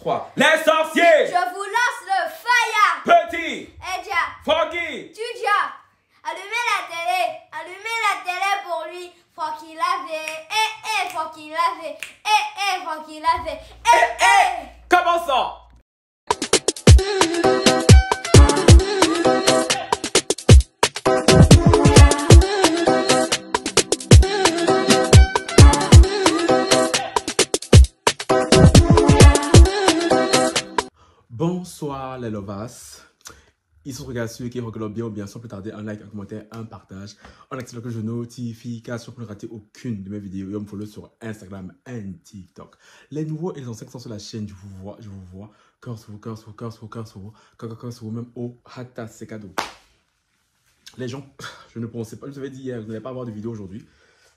3. Les sorciers. Je vous lance le fire. Petit. Edia. Foggy. Tudia. Allumez la télé pour lui. Faut qu'il lave. Faut qu'il lave. Faut qu'il lave. Commençons. Bonsoir les lovas. Ils sont regardés ceux qui regardent bien ou bien sans plus tarder un like, un commentaire, un partage, en activant la cloche de notification pour ne rater aucune de mes vidéos et on me follow sur Instagram et TikTok. Les nouveaux et les anciens qui sont sur la chaîne, je vous vois, cœur sur vous, même au hata c'est cadeau. Les gens, je ne pensais pas, je vous avais dit hier, vous n'allez pas avoir de vidéo aujourd'hui.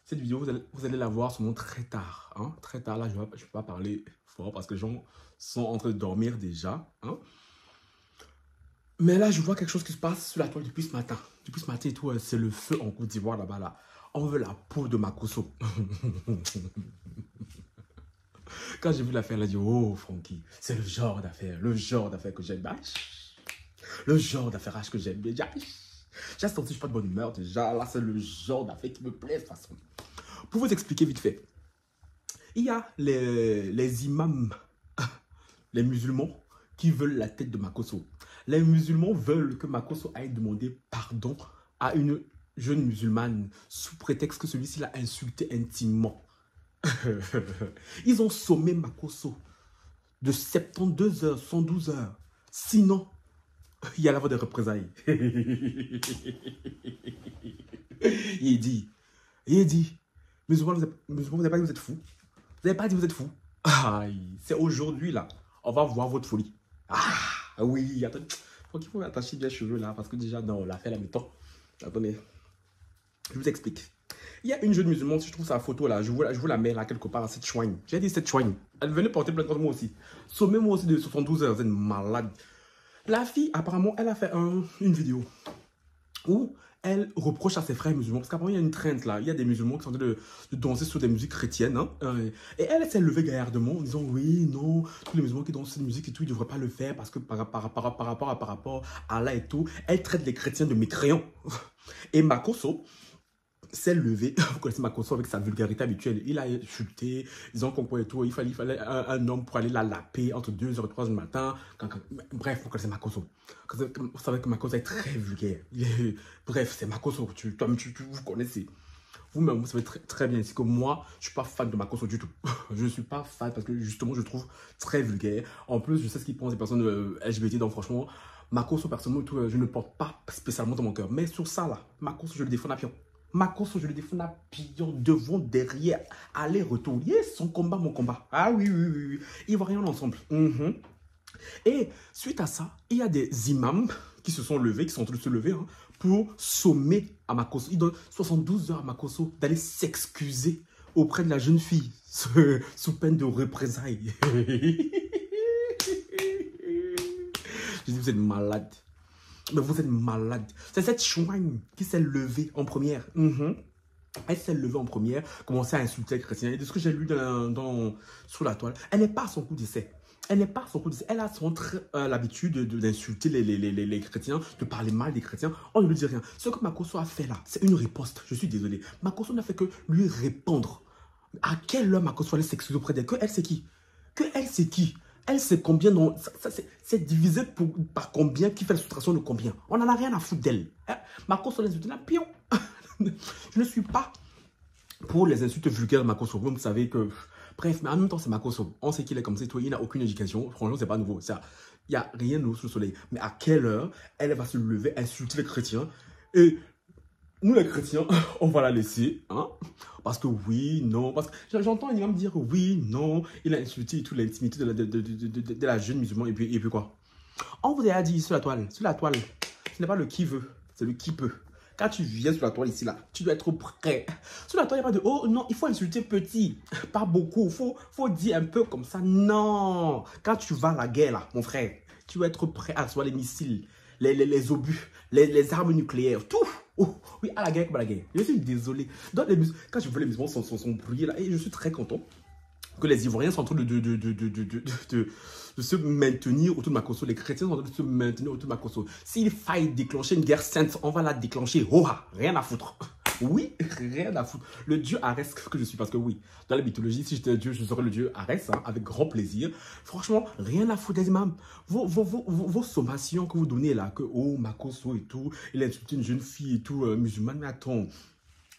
Cette vidéo, vous allez la voir sûrement très tard. Hein? Très tard, là, je ne vais pas parler fort parce que les gens sont en train de dormir déjà. Hein? Mais là, je vois quelque chose qui se passe sur la toile depuis ce matin. Depuis ce matin et tout, c'est le feu en Côte d'Ivoire là-bas. Là. On veut la peau de Makosso. Quand j'ai vu l'affaire, elle a dit, oh Francky, c'est le genre d'affaire que j'aime. Le genre d'affaire que j'aime bien. J'ai senti que je suis pas de bonne humeur déjà. Là, c'est le genre d'affaire qui me plaît de toute façon. Pour vous expliquer vite fait, il y a les imams, les musulmans qui veulent la tête de Makosso. Les musulmans veulent que Makosso aille demander pardon à une jeune musulmane sous prétexte que celui-ci l'a insulté intimement. Ils ont sommé Makosso de 72 heures, 112 heures. Sinon, il y a la voie des représailles. Il dit, musulmans, vous n'avez pas dit que vous êtes fous. Vous n'avez pas dit que vous êtes fous. C'est aujourd'hui là, on va voir votre folie. Ah oui, attends. Faut qu'il faut attacher bien les cheveux là, parce que déjà, non, on l'a fait la mi-temps. Attendez, je vous explique. Il y a une jeune musulmane, si je trouve sa photo là, je vous la mets là quelque part à cette chouigne. J'ai dit cette chouigne. Elle venait porter plainte contre moi aussi. Sommez-moi aussi de 72 heures, vous êtes malade. La fille, apparemment, elle a fait une vidéo où elle reproche à ses frères musulmans, parce qu'apparemment il y a une traîne là, il y a des musulmans qui sont en train de danser sur des musiques chrétiennes, hein, et elle s'est levée gaillardement en disant oui, non, tous les musulmans qui dansent cette musique et tout, ils ne devraient pas le faire parce que par rapport à Allah et tout, elle traite les chrétiens de mécréants. Et Makosso s'est levé, vous connaissez Makosso avec sa vulgarité habituelle, il a insulté, ils ont compris et tout, il fallait un homme pour aller la laper entre 2h et 3h du matin, bref, vous connaissez Makosso, vous savez que Makosso est très vulgaire, bref, c'est Makosso, vous connaissez, vous-même, vous savez très bien ici que moi, je ne suis pas fan de Makosso du tout, je ne suis pas fan parce que justement, je le trouve très vulgaire, en plus, je sais ce qu'ils pensent des personnes LGBT, donc franchement, Makosso, personnellement, tout, je ne le porte pas spécialement dans mon cœur, mais sur ça là, Makosso, je le défends à pion. Makosso, je le défends à pion, devant, derrière, aller-retour. Yes, son combat, mon combat. Ah oui. Ils vont rien ensemble. Et suite à ça, il y a des imams qui se sont levés, qui sont en train de se lever, hein, pour sommer à Makosso. Ils donnent 72 heures à Makosso d'aller s'excuser auprès de la jeune fille, sous peine de représailles. Je dis, vous êtes malade. Mais vous êtes malade. C'est cette chouigne qui s'est levée en première. Elle s'est levée en première, commençait à insulter les chrétiens. Et de ce que j'ai lu sur la toile, elle n'est pas à son coup d'essai. Elle a l'habitude d'insulter les chrétiens, de parler mal des chrétiens. On ne lui dit rien. Ce que Makosso a fait là, c'est une riposte. Je suis désolé. Makosso n'a fait que lui répondre. À quelle heure Makosso allait s'excuser auprès d'elle? Que elle c'est qui? Elle sait combien, c'est divisé par combien, qui fait la soustraction de combien. On n'en a rien à foutre d'elle. Makosso, les insultes, là, pion. Je ne suis pas pour les insultes vulgaires de Makosso. Vous savez que, bref, mais en même temps, c'est Makosso. On sait qu'il est comme ça, il n'a aucune éducation. Franchement, c'est pas nouveau. Il n'y a rien de nouveau sous le soleil. Mais à quelle heure elle va se lever, insulter les chrétiens et nous, les chrétiens, on va la laisser, hein? Parce que oui, non, parce que j'entends un imam dire oui, non, il a insulté toute l'intimité de la jeune musulmane, et puis quoi? On vous a dit sur la toile, ce n'est pas le qui veut, c'est le qui peut. Quand tu viens sur la toile ici, là, tu dois être prêt. Sur la toile, il n'y a pas de oh non, il faut insulter petit, pas beaucoup, faut dire un peu comme ça. Non, quand tu vas à la guerre, là, mon frère, tu dois être prêt à recevoir les missiles, les obus, les armes nucléaires, tout. Oh, oui, à la guerre comme à la guerre. Je suis désolé. Donc, quand je vois les musulmans sont brillés là, et je suis très content. que les Ivoiriens sont en train de se maintenir autour de Makosso. Les chrétiens sont en train de se maintenir autour de Makosso. S'il faille déclencher une guerre sainte, on va la déclencher. Oha, rien à foutre. Oui, rien à foutre. Le dieu Arès que je suis, parce que oui, dans la mythologie, si j'étais un dieu, je serais le dieu Arès, hein, avec grand plaisir. Franchement, rien à foutre, les imams. Vos sommations que vous donnez là, que oh, Makosso et tout, il a insulté une jeune fille et tout, musulmane, mais attends.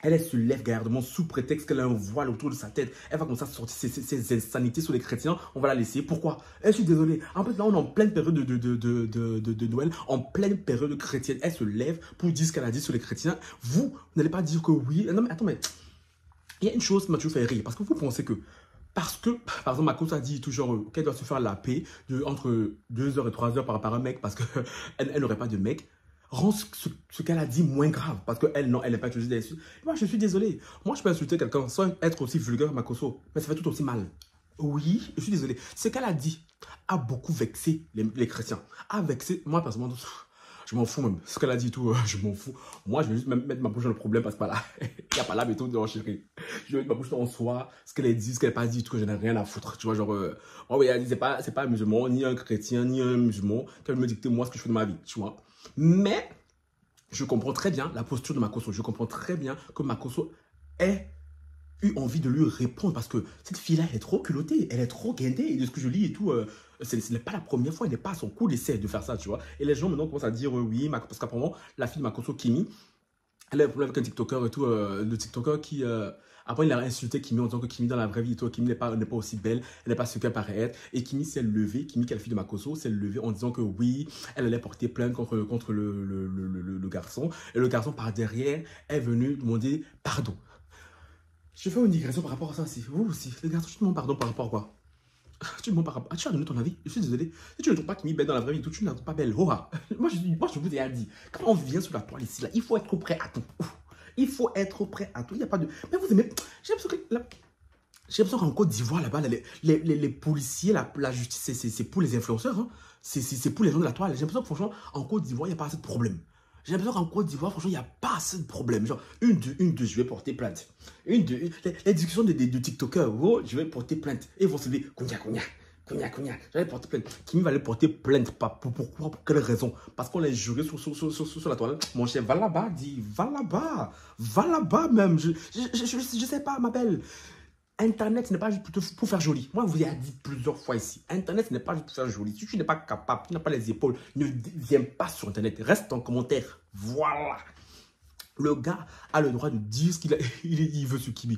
Elle se lève gaillardement sous prétexte qu'elle a un voile autour de sa tête. Elle va commencer à sortir ses insanités sur les chrétiens. On va la laisser. Pourquoi? Je suis désolé. En fait, là, on est en pleine période de Noël, en pleine période chrétienne. Elle se lève pour dire ce qu'elle a dit sur les chrétiens. Vous n'allez pas dire que oui. Non, mais attends, mais il y a une chose qui m'a toujours fait rire. Parce que vous pensez que, par exemple, Makosso a dit toujours qu'elle doit se faire la paix entre 2h et 3h par un mec parce qu'elle n'aurait pas de mec. Rend ce qu'elle a dit moins grave. Parce qu'elle, non, elle n'est pas utilisée d'insultes. Moi, je suis désolé. Moi, je peux insulter quelqu'un sans être aussi vulgaire que Makosso. Mais ça fait tout aussi mal. Oui, je suis désolé. Ce qu'elle a dit a beaucoup vexé les chrétiens. A vexé, moi, personnellement, je m'en fous même. Ce qu'elle a dit et tout, je m'en fous. Moi, je vais juste mettre ma bouche dans le problème parce que là, il n'y a pas la méthode de renchérir. Je vais mettre ma bouche en soi, ce qu'elle a dit, ce qu'elle n'a pas dit, tout, je n'ai rien à foutre. Tu vois, genre, oh, oui, elle dit, c'est pas un musulman, ni un chrétien, ni un musulman, qu'elle me dicte moi ce que je fais de ma vie, tu vois. Mais, je comprends très bien la posture de Makosso. Je comprends très bien que Makosso ait eu envie de lui répondre parce que cette fille-là, elle est trop culottée, elle est trop guindée. Et de ce que je lis et tout, ce n'est pas la première fois, elle n'est pas à son coup d'essai de faire ça, tu vois. Et les gens maintenant commencent à dire oui, parce qu'apparemment, la fille de Makosso, Kimi, elle a un problème avec un TikToker et tout, le TikToker qui... Après, il a insulté Kimi en disant que Kimi, dans la vraie vie, Kimi n'est pas aussi belle, elle n'est pas ce qu'elle paraît être. Et Kimi s'est levée, Kimi, qui est la fille de Makosso, s'est levée en disant que oui, elle allait porter plainte contre le garçon. Et le garçon, par derrière, est venu demander pardon. Je fais une digression par rapport à ça aussi. Vous aussi, les garçons, tu demandes pardon par rapport à quoi? Tu demandes par rapport... tu as donné ton avis. Je suis désolé. Si tu ne trouves pas Kimi belle dans la vraie vie, tu ne la trouves pas belle. Moi, je vous ai dit, quand on vient sur la toile ici, là, il faut être prêt à tout. Il faut être prêt à tout. Il n'y a pas de... Mais vous aimez... J'ai l'impression qu'en Côte d'Ivoire, là-bas, les policiers, la justice, c'est pour les influenceurs. Hein. C'est pour les gens de la toile. J'ai l'impression que, franchement, en Côte d'Ivoire, il n'y a pas assez de problèmes. J'ai l'impression qu'en Côte d'Ivoire, franchement, il n'y a pas assez de problèmes. Genre, je vais porter plainte. Les discussions de TikTokers, oh, je vais porter plainte. Et ils vont se dire, cognac. Je vais porter plainte. Kimi va aller porter plainte. Pourquoi? Pour quelle raison? Parce qu'on l'a juré sur la toile. Mon cher, va là-bas, dis, va là-bas. Va là-bas même. Je sais pas, ma belle. Internet, ce n'est pas juste pour faire joli. Moi, je vous ai dit plusieurs fois ici. Internet, ce n'est pas juste pour faire joli. Si tu n'es pas capable, tu n'as pas les épaules, ne viens pas sur Internet. Reste en commentaire. Voilà. Le gars a le droit de dire ce qu'il veut sur Kimi.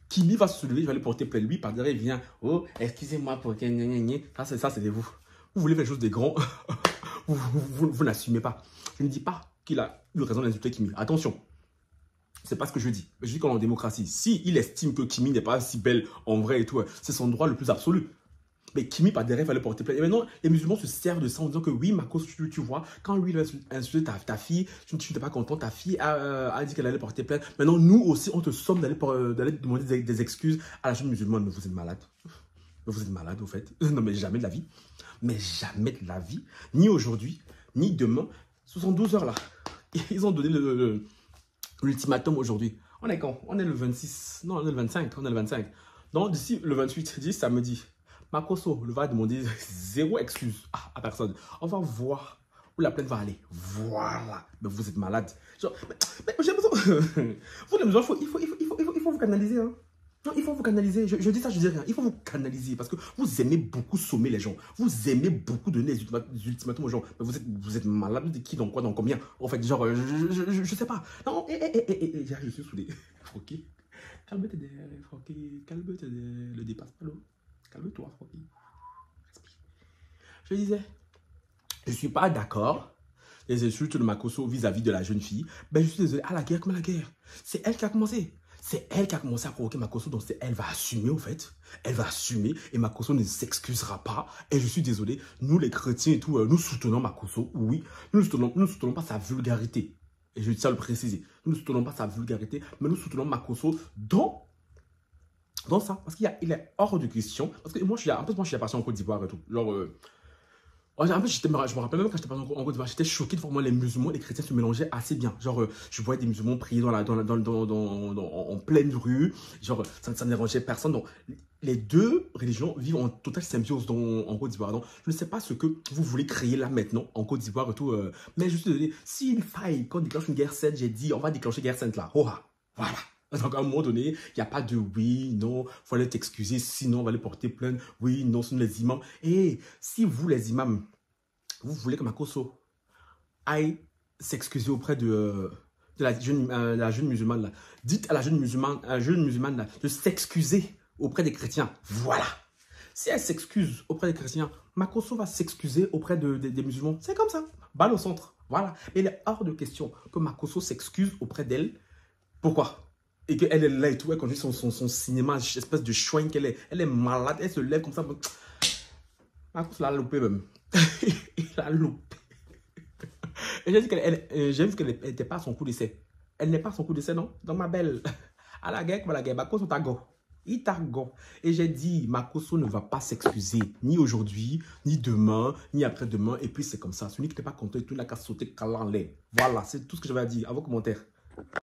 Kimi va se lever, il va aller porter plainte. Lui, par derrière, il vient. Oh, excusez-moi pour... Ça, c'est vous. Vous voulez faire des choses des grands. vous n'assumez pas. Je ne dis pas qu'il a eu raison d'insulter Kimi. Attention. C'est pas ce que je dis. Je dis qu'on est en démocratie. Si il estime que Kimi n'est pas si belle en vrai et tout, c'est son droit le plus absolu. Mais Kimi, par derrière, il fallait porter plainte. Et maintenant, les musulmans se servent de ça en disant que oui, Makosso, tu vois, quand lui, il a insulté ta fille, tu n'étais pas content, ta fille a dit qu'elle allait porter plainte. Maintenant, nous aussi, on te somme d'aller demander des excuses à la jeune musulmane. Mais vous êtes malade. Vous êtes malade, au fait. Non, mais jamais de la vie. Mais jamais de la vie. Ni aujourd'hui, ni demain. 72 heures là. Ils ont donné l'ultimatum aujourd'hui. On est quand? On est le 26. Non, on est le 25. On est le 25. Donc, d'ici le 28, dit samedi, Makosso va demander zéro excuse à personne. On va voir où la plainte va aller. Voilà. Mais vous êtes malade. Genre, mais j'ai besoin... Vous, les gens, il faut vous canaliser. Hein. Non, il faut vous canaliser. Je dis ça, je dis rien. Il faut vous canaliser parce que vous aimez beaucoup sommer les gens. Vous aimez beaucoup donner des ultimatums aux gens. Mais vous êtes malade de qui, dans quoi, dans combien? En fait, genre, je sais pas. Non, je suis saoulé. Ok. Calme-toi, Francky. Calme-toi, le dépasse pas l'eau. Calme-toi, Francky. Je disais, je ne suis pas d'accord. Les insultes de Makosso vis-à-vis de la jeune fille. Ben, je suis désolé. À la guerre, comme à la guerre. C'est elle qui a commencé. C'est elle qui a commencé à provoquer Makosso, donc elle va assumer au fait. Elle va assumer et Makosso ne s'excusera pas. Et je suis désolé, nous les chrétiens et tout, nous soutenons Makosso, oui. Nous ne soutenons pas sa vulgarité. Et je tiens à le préciser. Nous ne soutenons pas sa vulgarité, mais nous soutenons Makosso dans ça. Parce qu'il est hors de question. Parce que moi, je suis parti en Côte d'Ivoire et tout. Genre, En fait, je me rappelle même quand j'étais en Côte d'Ivoire, j'étais choqué de voir comment les musulmans et les chrétiens se mélangeaient assez bien. Genre, je voyais des musulmans prier en pleine rue. Genre, ça ne dérangeait personne. Donc, les deux religions vivent en totale symbiose en Côte d'Ivoire. Donc, je ne sais pas ce que vous voulez créer là maintenant en Côte d'Ivoire et tout. Mais je suis désolé, s'il faille qu'on déclenche une guerre sainte, j'ai dit, on va déclencher une guerre sainte là. Oh, voilà. Donc, à un moment donné, il n'y a pas de oui, non, il faut aller t'excuser, sinon on va aller porter plainte. Oui, non, ce sont les imams. Et si vous, les imams, vous voulez que Makosso aille s'excuser auprès de la jeune musulmane là, dites à la jeune musulmane là, de s'excuser auprès des chrétiens. Voilà. Si elle s'excuse auprès des chrétiens, Makosso va s'excuser auprès des musulmans. C'est comme ça. Balle au centre. Voilà. Et il est hors de question que Makosso s'excuse auprès d'elle. Pourquoi? Et qu'elle est là et tout, elle conduit son cinéma, espèce de chouin qu'elle est. Elle est malade, elle se lève comme ça. Marcos l'a loupé même. Il a loupé. Et j'ai dit qu'elle n'était pas à son coup d'essai. Elle n'est pas à son coup d'essai, non? Donc ma belle, à la guerre, Makosso t'a go. Il t'a go. Et j'ai dit, Makosso ne va pas s'excuser, ni aujourd'hui, ni demain, ni après-demain. Et puis c'est comme ça. Celui qui n'est pas content, il n'a qu'à sauter en l'air. Voilà, c'est tout ce que j'avais à dire. À vos commentaires.